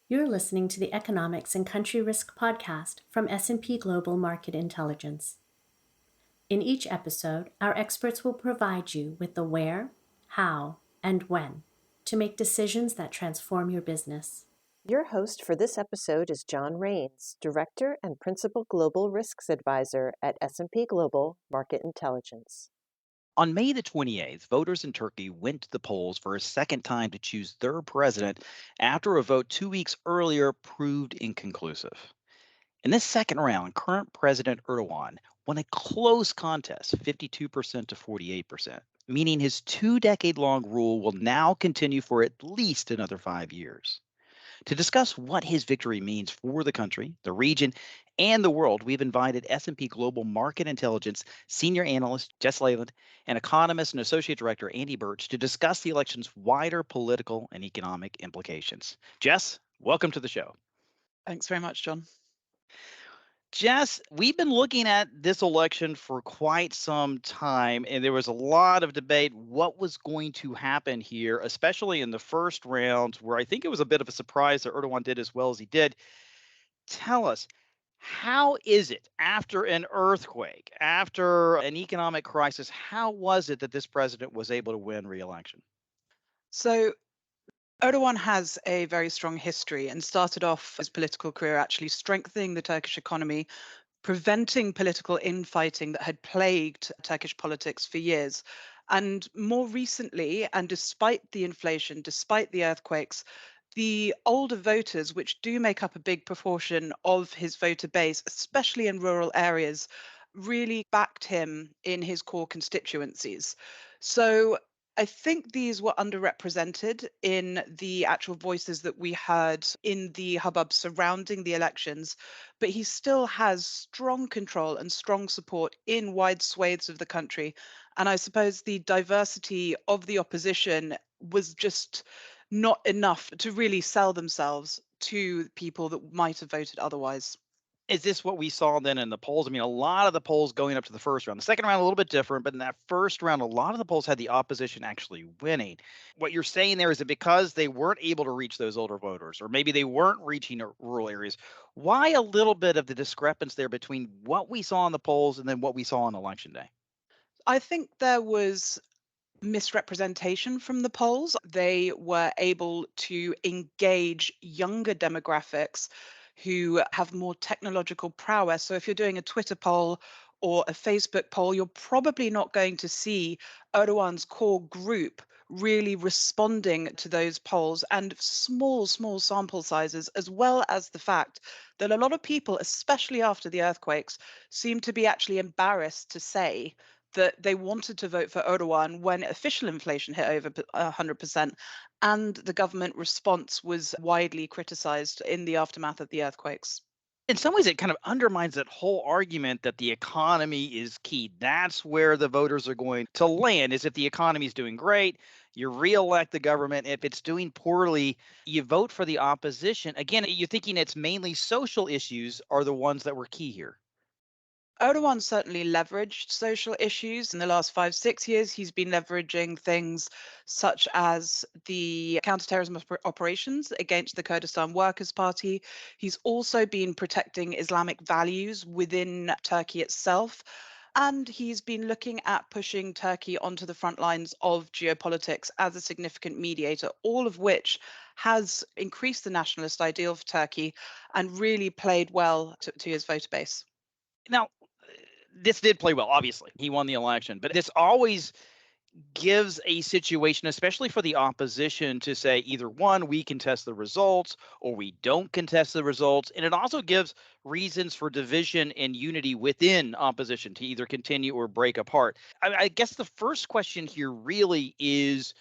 You're listening to the Economics and Country Risk podcast from S&P Global Market Intelligence. In each episode, our experts will provide you with the where, how, and when to make decisions that transform your business. Your host for this episode is John Rains, Director and Principal Global Risks Advisor at S&P Global Market Intelligence. On May the 28th, voters in Turkey went to the polls for a second time to choose their president after a vote 2 weeks earlier proved inconclusive. In this second round, current President Erdogan won a close contest, 52% to 48%, meaning his 2-decade-long rule will now continue for at least another 5 years. To discuss what his victory means for the country, the region, and the world, we've invited S&P Global Market Intelligence senior analyst Jess Leyland and economist and associate director Andy Birch to discuss the election's wider political and economic implications. Jess, welcome to the show. Thanks very much, John. Jess, we've been looking at this election for quite some time, and there was a lot of debate what was going to happen here, especially in the first round, where I think it was a bit of a surprise that Erdogan did as well as he did. Tell us, how is it after an earthquake, after an economic crisis, how was it that this president was able to win re-election? So Erdogan has a very strong history and started off his political career actually strengthening the Turkish economy, preventing political infighting that had plagued Turkish politics for years. And more recently, and despite the inflation, despite the earthquakes, the older voters, which do make up a big proportion of his voter base, especially in rural areas, really backed him in his core constituencies. So I think these were underrepresented in the actual voices that we heard in the hubbub surrounding the elections, but he still has strong control and strong support in wide swathes of the country. And I suppose the diversity of the opposition was just not enough to really sell themselves to people that might have voted otherwise. Is this what we saw then in the polls? I mean, a lot of the polls going up to the first round. The second round, a little bit different, but in that first round, a lot of the polls had the opposition actually winning. What you're saying there is that because they weren't able to reach those older voters, or maybe they weren't reaching rural areas, why a little bit of the discrepancy there between what we saw in the polls and then what we saw on election day? I think there was misrepresentation from the polls. They were able to engage younger demographics who have more technological prowess. So if you're doing a Twitter poll or a Facebook poll, you're probably not going to see Erdogan's core group really responding to those polls, and small sample sizes, as well as the fact that a lot of people, especially after the earthquakes, seem to be actually embarrassed to say that they wanted to vote for Erdogan when official inflation hit over 100%, and the government response was widely criticized in the aftermath of the earthquakes. In some ways, it kind of undermines that whole argument that the economy is key. That's where the voters are going to land, is if the economy is doing great, you reelect the government. If it's doing poorly, you vote for the opposition. Again, you're thinking it's mainly social issues are the ones that were key here. Erdogan certainly leveraged social issues in the last 5, 6 years. He's been leveraging things such as the counterterrorism operations against the Kurdistan Workers' Party. He's also been protecting Islamic values within Turkey itself. And he's been looking at pushing Turkey onto the front lines of geopolitics as a significant mediator, all of which has increased the nationalist ideal for Turkey and really played well to his voter base. Now, this did play well, obviously. He won the election, but this always gives a situation, especially for the opposition, to say either one, we contest the results or we don't contest the results. And it also gives reasons for division and unity within opposition to either continue or break apart. I guess the first question here really is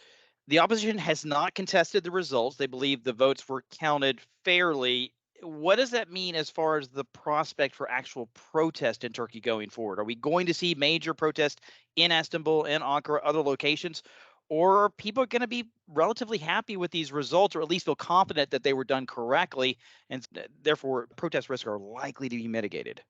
the opposition has not contested the results. They believe the votes were counted fairly. What does that mean as far as the prospect for actual protest in Turkey going forward? Are we going to see major protest in Istanbul and Ankara, other locations? Or are people going to be relatively happy with these results, or at least feel confident that they were done correctly, and therefore protest risks are likely to be mitigated?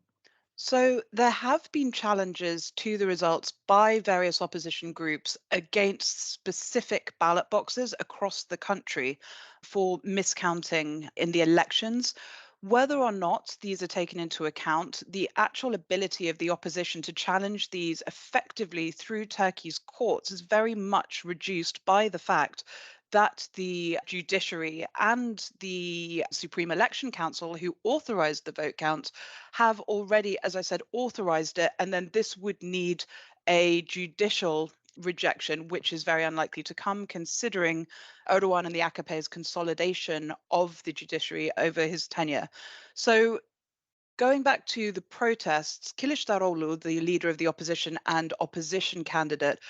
So there have been challenges to the results by various opposition groups against specific ballot boxes across the country for miscounting in the elections. Whether or not these are taken into account, the actual ability of the opposition to challenge these effectively through Turkey's courts is very much reduced by the fact that the judiciary and the Supreme Election Council, who authorized the vote count, have already, as I said, authorized it. And then this would need a judicial rejection, which is very unlikely to come, considering Erdogan and the AKP's consolidation of the judiciary over his tenure. So going back to the protests, Kılıçdaroğlu, the leader of the opposition and opposition candidate,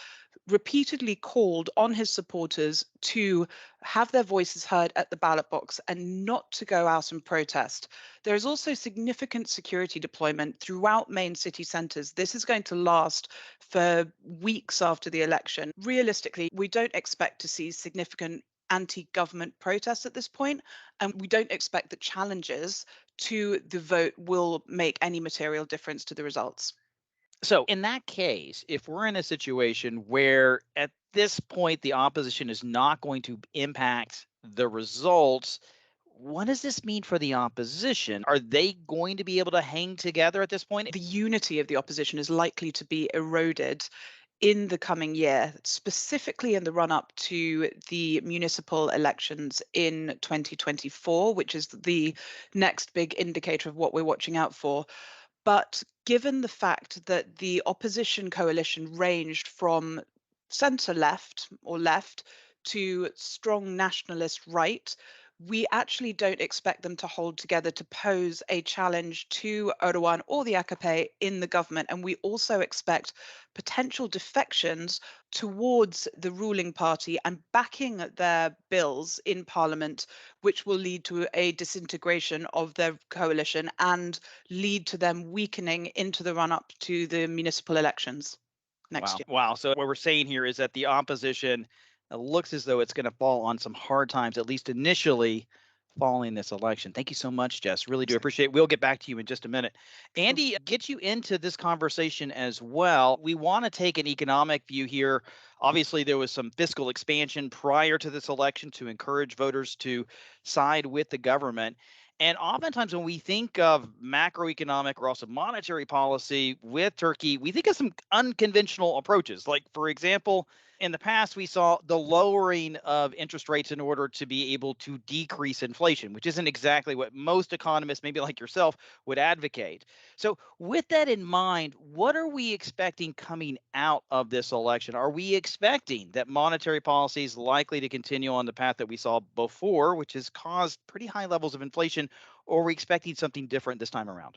repeatedly called on his supporters to have their voices heard at the ballot box and not to go out and protest. There is also significant security deployment throughout main city centres. This is going to last for weeks after the election. Realistically, we don't expect to see significant anti-government protests at this point, and we don't expect that challenges to the vote will make any material difference to the results. So, in that case, if we're in a situation where at this point the opposition is not going to impact the results, what does this mean for the opposition? Are they going to be able to hang together at this point? The unity of the opposition is likely to be eroded in the coming year, specifically in the run up to the municipal elections in 2024, which is the next big indicator of what we're watching out for. But given the fact that the opposition coalition ranged from centre left or left to strong nationalist right, we actually don't expect them to hold together to pose a challenge to Erdogan or the AKP in the government. And we also expect potential defections towards the ruling party and backing their bills in parliament, which will lead to a disintegration of their coalition and lead to them weakening into the run up to the municipal elections next Wow. year. Wow. So what we're saying here is that the opposition looks as though it's going to fall on some hard times, at least initially, following this election. Thank you so much, Jess. Really do appreciate it. We'll get back to you in just a minute. Andy, get you into this conversation as well. We want to take an economic view here. Obviously, there was some fiscal expansion prior to this election to encourage voters to side with the government. And oftentimes, when we think of macroeconomic or also monetary policy with Turkey, we think of some unconventional approaches. Like, for example, in the past, we saw the lowering of interest rates in order to be able to decrease inflation, which isn't exactly what most economists, maybe like yourself, would advocate. So, with that in mind, what are we expecting coming out of this election? Are we expecting that monetary policy is likely to continue on the path that we saw before, which has caused pretty high levels of inflation, or are we expecting something different this time around?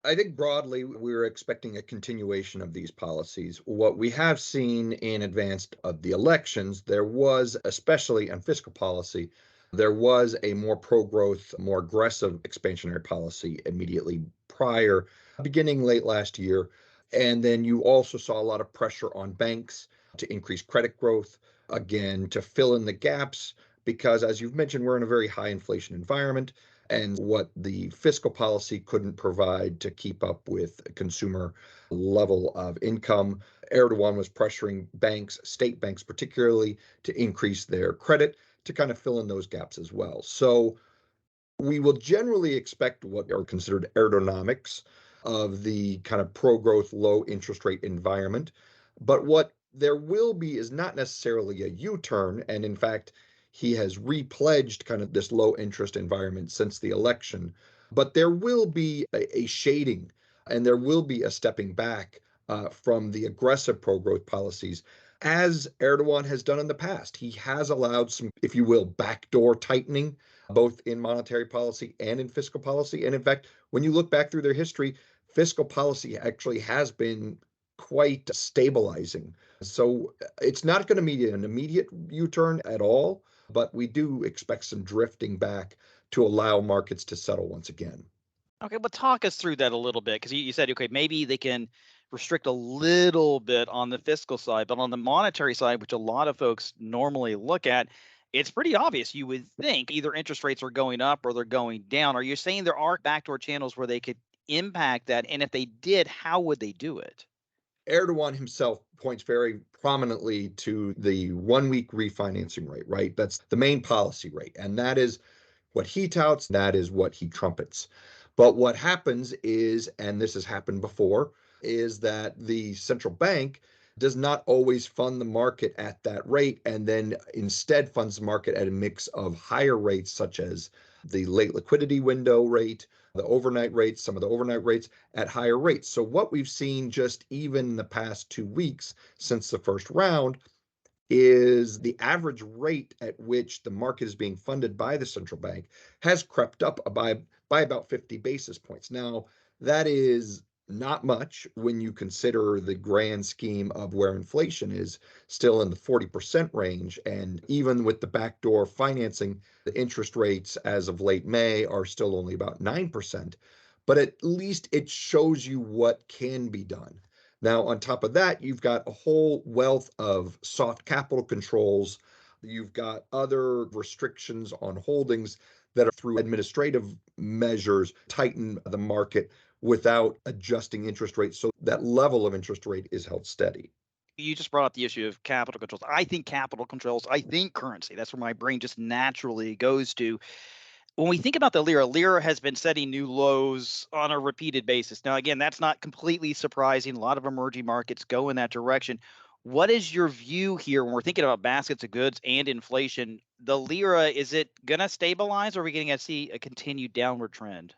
I think broadly, we're expecting a continuation of these policies. What we have seen in advance of the elections, there was, especially on fiscal policy, there was a more pro growth, more aggressive expansionary policy immediately prior, beginning late last year. And then you also saw a lot of pressure on banks to increase credit growth, again, to fill in the gaps, because as you've mentioned, we're in a very high inflation environment and what the fiscal policy couldn't provide to keep up with consumer level of income. Erdogan was pressuring banks, state banks particularly, to increase their credit to kind of fill in those gaps as well. So we will generally expect what are considered Erdonomics of the kind of pro-growth, low interest rate environment. But what there will be is not necessarily a U-turn. And in fact, he has repledged kind of this low interest environment since the election. But there will be a shading and there will be a stepping back from the aggressive pro-growth policies as Erdogan has done in the past. He has allowed some, if you will, backdoor tightening both in monetary policy and in fiscal policy. And in fact, when you look back through their history, fiscal policy actually has been quite stabilizing. So it's not going to be an immediate U-turn at all, but we do expect some drifting back to allow markets to settle once again. Okay, but talk us through that a little bit because you said, okay, maybe they can restrict a little bit on the fiscal side, but on the monetary side, which a lot of folks normally look at, it's pretty obvious. You would think either interest rates are going up or they're going down. Are you saying there are backdoor channels where they could impact that? And if they did, how would they do it? Erdogan himself points very prominently to the 1 week refinancing rate, right? That's the main policy rate. And that is what he touts, that is what he trumpets. But what happens is, and this has happened before, is that the central bank does not always fund the market at that rate and then instead funds the market at a mix of higher rates, such as the late liquidity window rate, the overnight rates, some of the overnight rates at higher rates. So, what we've seen just even in the past 2 weeks since the first round is the average rate at which the market is being funded by the central bank has crept up by about 50 basis points. Now, that is not much when you consider the grand scheme of where inflation is still in the 40% range. And even with the backdoor financing, the interest rates as of late May are still only about 9%. But at least it shows you what can be done. Now, on top of that, you've got a whole wealth of soft capital controls. You've got other restrictions on holdings that are through administrative measures tighten the market without adjusting interest rates. So that level of interest rate is held steady. You just brought up the issue of capital controls. I think capital controls, I think currency. That's where my brain just naturally goes to. When we think about the lira, lira has been setting new lows on a repeated basis. Now, again, that's not completely surprising. A lot of emerging markets go in that direction. What is your view here when we're thinking about baskets of goods and inflation? The lira, is it going to stabilize, or are we going to see a continued downward trend?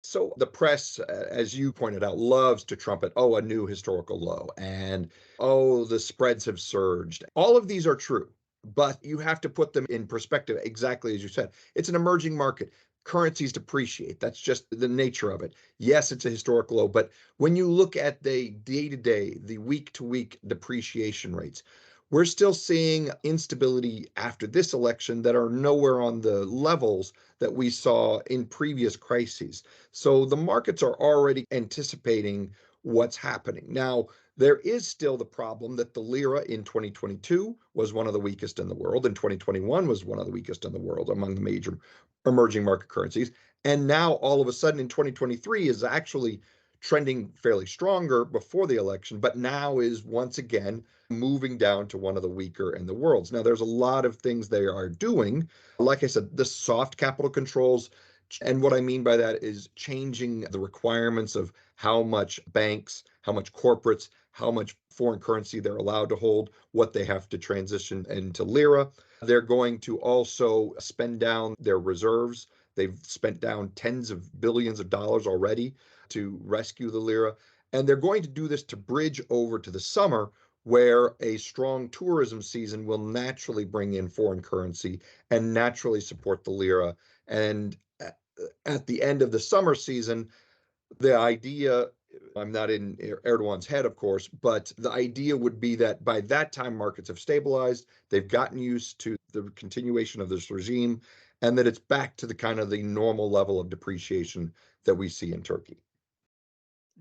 So the press, as you pointed out, loves to trumpet, oh, a new historical low, and oh, the spreads have surged. All of these are true, but you have to put them in perspective exactly as you said. It's an emerging market. Currencies depreciate. That's just the nature of it. Yes, it's a historic low, but when you look at the day to day, the week to week depreciation rates, we're still seeing instability after this election that are nowhere on the levels that we saw in previous crises. So the markets are already anticipating what's happening. Now, there is still the problem that the lira in 2022 was one of the weakest in the world, and 2021 was one of the weakest in the world among the major emerging market currencies. And now, all of a sudden, in 2023, is actually trending fairly stronger before the election, but now is once again moving down to one of the weaker in the world. Now, there's a lot of things they are doing. Like I said, the soft capital controls. And what I mean by that is changing the requirements of how much banks, how much corporates, how much foreign currency they're allowed to hold, what they have to transition into lira. They're going to also spend down their reserves. They've spent down tens of billions of dollars already to rescue the lira. And they're going to do this to bridge over to the summer, where a strong tourism season will naturally bring in foreign currency and naturally support the lira. And at the end of the summer season, the idea, I'm not in Erdogan's head, of course, but the idea would be that by that time, markets have stabilized, they've gotten used to the continuation of this regime, and that it's back to the kind of the normal level of depreciation that we see in Turkey.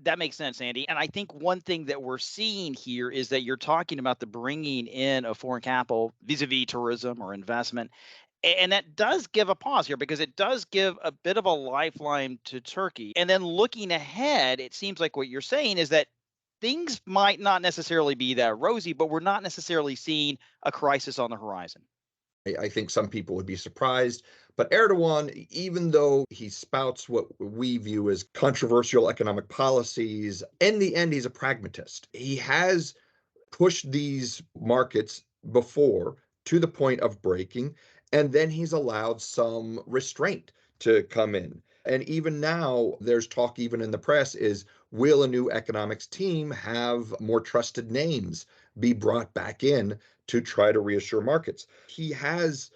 That makes sense, Andy. And I think one thing that we're seeing here is that you're talking about the bringing in of foreign capital vis-a-vis tourism or investment. And that does give a pause here because it does give a bit of a lifeline to Turkey. And then looking ahead, it seems like what you're saying is that things might not necessarily be that rosy, but we're not necessarily seeing a crisis on the horizon. I think some people would be surprised. But Erdogan, even though he spouts what we view as controversial economic policies, in the end, he's a pragmatist. He has pushed these markets before to the point of breaking, and then he's allowed some restraint to come in. And even now, there's talk, even in the press, is will a new economics team have more trusted names be brought back in to try to reassure markets? He has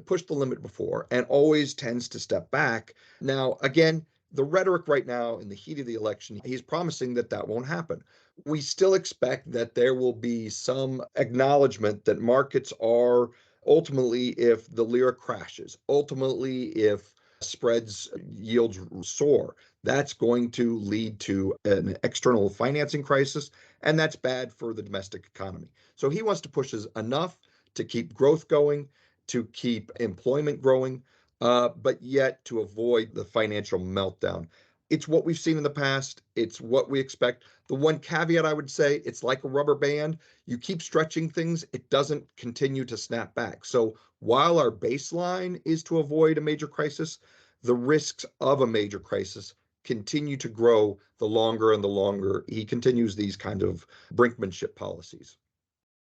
pushed the limit before and always tends to step back. Now, again, the rhetoric right now in the heat of the election, he's promising that that won't happen. We still expect that there will be some acknowledgement that markets are ultimately, if the lira crashes, ultimately, if spreads yields soar, that's going to lead to an external financing crisis, and that's bad for the domestic economy. So he wants to push us enough to keep growth going, to keep employment growing, but yet to avoid the financial meltdown. It's what we've seen in the past. It's what we expect. The one caveat I would say, it's like a rubber band. You keep stretching things, it doesn't continue to snap back. So while our baseline is to avoid a major crisis, the risks of a major crisis continue to grow the longer he continues these kind of brinkmanship policies.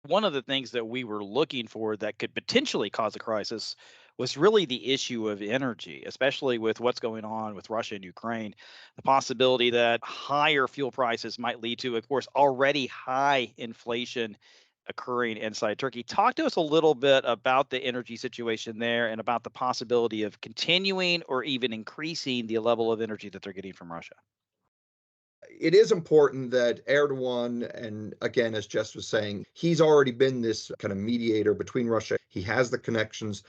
One of the things that we were looking for that could potentially cause a crisis was really the issue of energy, especially with what's going on with Russia and Ukraine. The possibility that higher fuel prices might lead to, of course, already high inflation occurring inside Turkey. Talk to us a little bit about the energy situation there and about the possibility of continuing or even increasing the level of energy that they're getting from Russia. It is important that Erdogan, and again, as Jess was saying, he's already been this kind of mediator between Russia. He has the connections.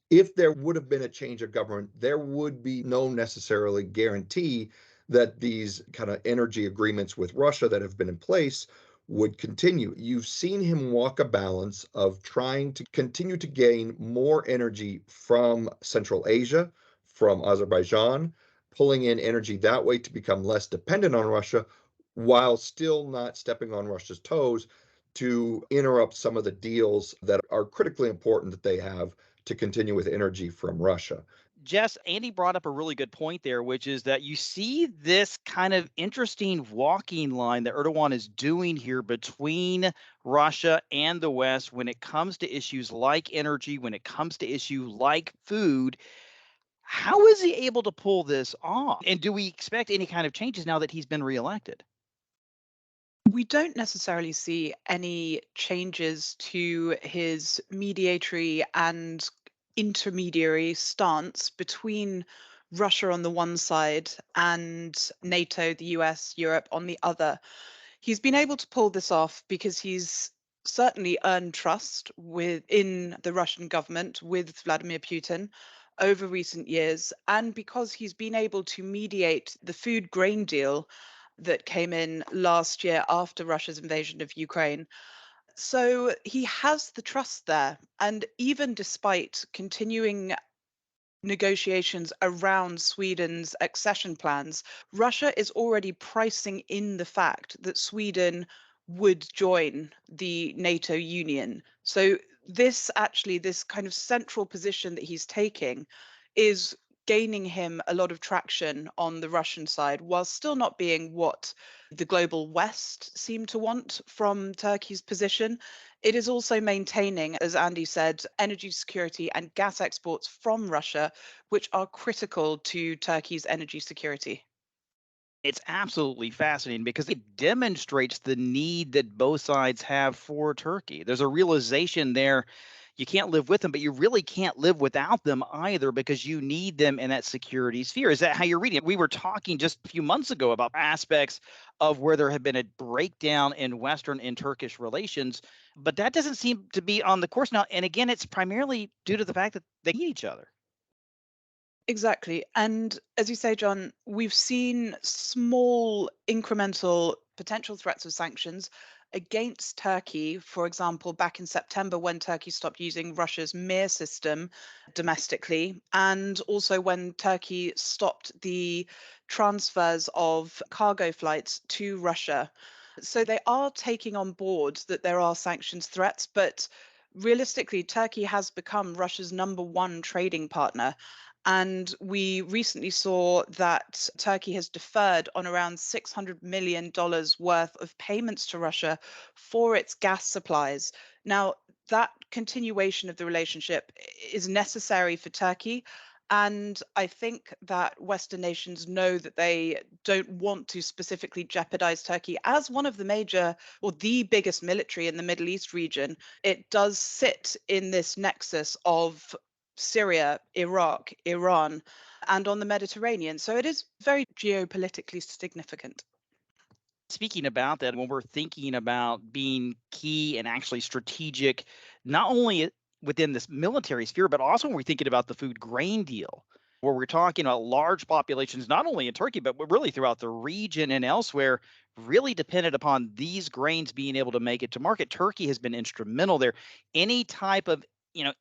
If there would have been a change of government, there would be no necessarily guarantee that these kind of energy agreements with Russia that have been in place would continue. You've seen him walk a balance of trying to continue to gain more energy from Central Asia, from Azerbaijan, pulling in energy that way to become less dependent on Russia, while still not stepping on Russia's toes to interrupt some of the deals that are critically important that they have to continue with energy from Russia. Jess, Andy brought up a really good point there, which is that you see this kind of interesting walking line that Erdogan is doing here between Russia and the West when it comes to issues like energy, when it comes to issues like food. How is he able to pull this off? And do we expect any kind of changes now that he's been reelected? We don't necessarily see any changes to his mediatory and intermediary stance between Russia on the one side and NATO, the US, Europe on the other. He's been able to pull this off because he's certainly earned trust within the Russian government with Vladimir Putin over recent years, and because he's been able to mediate the food grain deal that came in last year after Russia's invasion of Ukraine. So he has the trust there. And even despite continuing negotiations around Sweden's accession plans, Russia is already pricing in the fact that Sweden would join the NATO union. So this kind of central position that he's taking is gaining him a lot of traction on the Russian side, while still not being what the global West seem to want from Turkey's position. It is also maintaining, as Andy said, energy security and gas exports from Russia, which are critical to Turkey's energy security. It's absolutely fascinating because it demonstrates the need that both sides have for Turkey. There's a realization there. You can't live with them, but you really can't live without them either because you need them in that security sphere. Is that how you're reading it? We were talking just a few months ago about aspects of where there had been a breakdown in Western and Turkish relations, but that doesn't seem to be on the course now. And again, it's primarily due to the fact that they need each other. Exactly. And as you say, John, we've seen small incremental potential threats of sanctions against Turkey. For example, back in September, when Turkey stopped using Russia's Mir system domestically, and also when Turkey stopped the transfers of cargo flights to Russia. So they are taking on board that there are sanctions threats, but realistically, Turkey has become Russia's number one trading partner. And we recently saw that Turkey has deferred on around $600 million worth of payments to Russia for its gas supplies. Now, that continuation of the relationship is necessary for Turkey. And I think that Western nations know that they don't want to specifically jeopardize Turkey as one of the major or the biggest military in the Middle East region. It does sit in this nexus of Syria, Iraq, Iran, and on the Mediterranean. So it is very geopolitically significant. Speaking about that, when we're thinking about being key and actually strategic, not only within this military sphere, but also when we're thinking about the food grain deal, where we're talking about large populations, not only in Turkey, but really throughout the region and elsewhere, really dependent upon these grains being able to make it to market. Turkey has been instrumental there. Any type of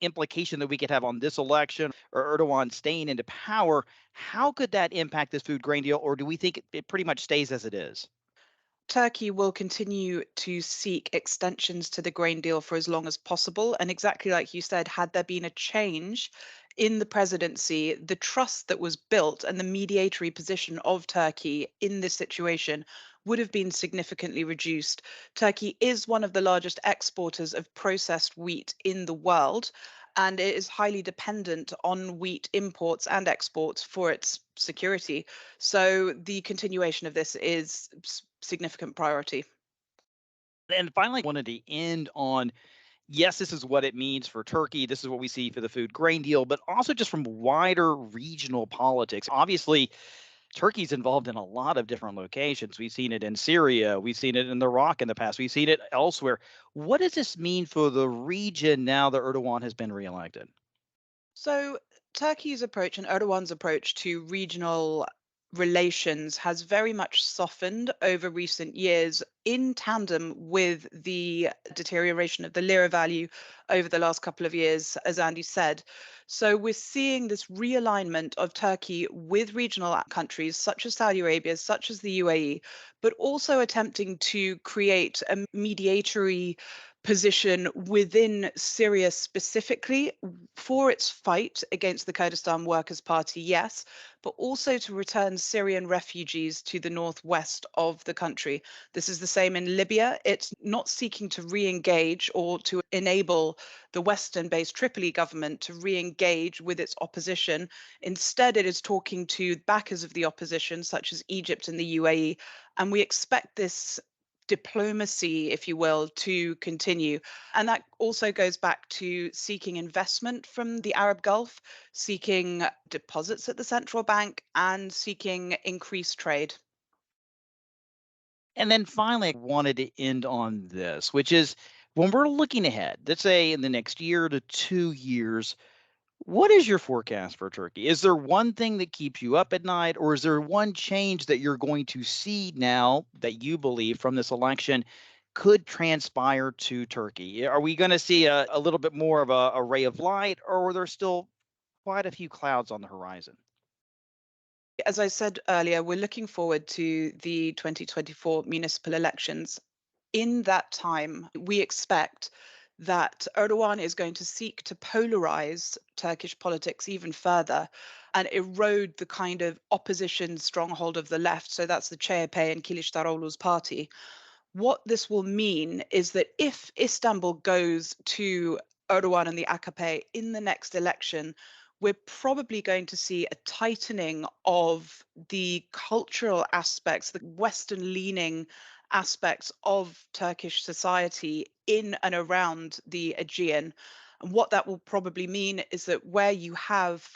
implication that we could have on this election or Erdogan staying into power, how could that impact this food grain deal, or do we think it pretty much stays as it is? Turkey will continue to seek extensions to the grain deal for as long as possible. And exactly like you said, had there been a change in the presidency, the trust that was built and the mediatory position of Turkey in this situation would have been significantly reduced. Turkey is one of the largest exporters of processed wheat in the world, and it is highly dependent on wheat imports and exports for its security. So the continuation of this is significant priority. And finally, I wanted to end on, yes, this is what it means for Turkey. This is what we see for the food grain deal, but also just from wider regional politics. Obviously, Turkey's involved in a lot of different locations. We've seen it in Syria. We've seen it in Iraq in the past. We've seen it elsewhere. What does this mean for the region now that Erdogan has been reelected? So, Turkey's approach and Erdogan's approach to regional relations has very much softened over recent years in tandem with the deterioration of the lira value over the last couple of years, as Andy said. So, we're seeing this realignment of Turkey with regional countries such as Saudi Arabia, such as the UAE, but also attempting to create a mediatory position within Syria specifically for its fight against the Kurdistan Workers' Party, yes, but also to return Syrian refugees to the northwest of the country. This is the same in Libya. It's not seeking to re engage or to enable the Western based Tripoli government to re engage with its opposition. Instead, it is talking to backers of the opposition, such as Egypt and the UAE. And we expect this diplomacy, if you will, to continue. And that also goes back to seeking investment from the Arab Gulf, seeking deposits at the central bank, and seeking increased trade. And then finally, I wanted to end on this, which is when we're looking ahead, let's say in the next year to 2 years, what is your forecast for Turkey? Is there one thing that keeps you up at night, or is there one change that you're going to see now that you believe from this election could transpire to Turkey? Are we going to see a little bit more of a ray of light, or are there still quite a few clouds on the horizon? As I said earlier, we're looking forward to the 2024 municipal elections. In that time, we expect that Erdogan is going to seek to polarize Turkish politics even further and erode the kind of opposition stronghold of the left. So that's the CHP and Kılıçdaroğlu's party. What this will mean is that if Istanbul goes to Erdogan and the AKP in the next election, we're probably going to see a tightening of the cultural aspects, the Western leaning aspects of Turkish society in and around the Aegean. And what that will probably mean is that where you have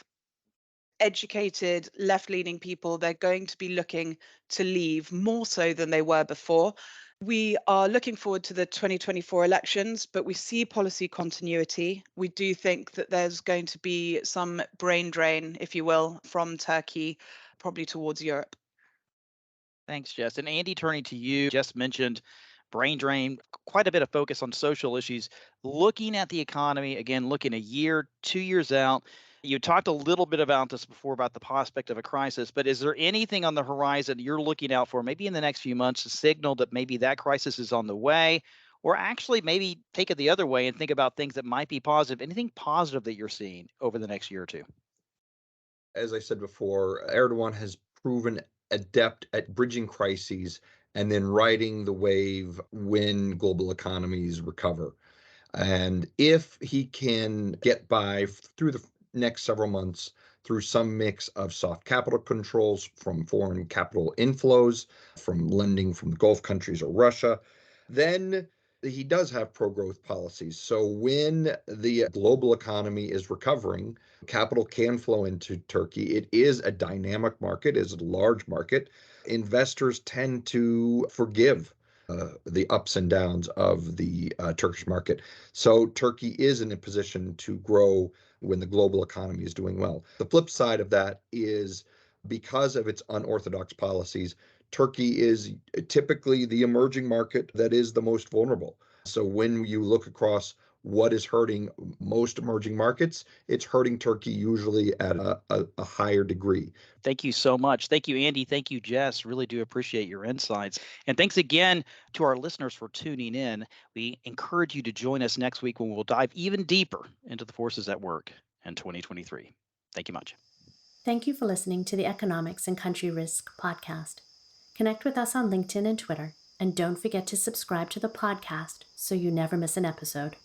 educated left leaning people, they're going to be looking to leave more so than they were before. We are looking forward to the 2024 elections, but we see policy continuity. We do think that there's going to be some brain drain, if you will, from Turkey, probably towards Europe. Thanks, Jess. And Andy, turning to you, just mentioned brain drain, quite a bit of focus on social issues. Looking at the economy, again, looking a year, 2 years out, you talked a little bit about this before about the prospect of a crisis, but is there anything on the horizon you're looking out for, maybe in the next few months, to signal that maybe that crisis is on the way? Or actually, maybe take it the other way and think about things that might be positive. Anything positive that you're seeing over the next year or two? As I said before, Erdogan has proven adept at bridging crises and then riding the wave when global economies recover. And if he can get by through the next several months through some mix of soft capital controls from foreign capital inflows, from lending from the Gulf countries or Russia, then he does have pro growth policies. So when the global economy is recovering, capital can flow into Turkey. It is a dynamic market, it is a large market. Investors tend to forgive the ups and downs of the Turkish market. So Turkey is in a position to grow when the global economy is doing well. The flip side of that is because of its unorthodox policies, Turkey is typically the emerging market that is the most vulnerable. So when you look across what is hurting most emerging markets, it's hurting Turkey usually at a higher degree. Thank you so much. Thank you, Andy. Thank you, Jess. Really do appreciate your insights. And thanks again to our listeners for tuning in. We encourage you to join us next week when we'll dive even deeper into the forces at work in 2023. Thank you much. Thank you for listening to the Economics and Country Risk podcast. Connect with us on LinkedIn and Twitter, and don't forget to subscribe to the podcast so you never miss an episode.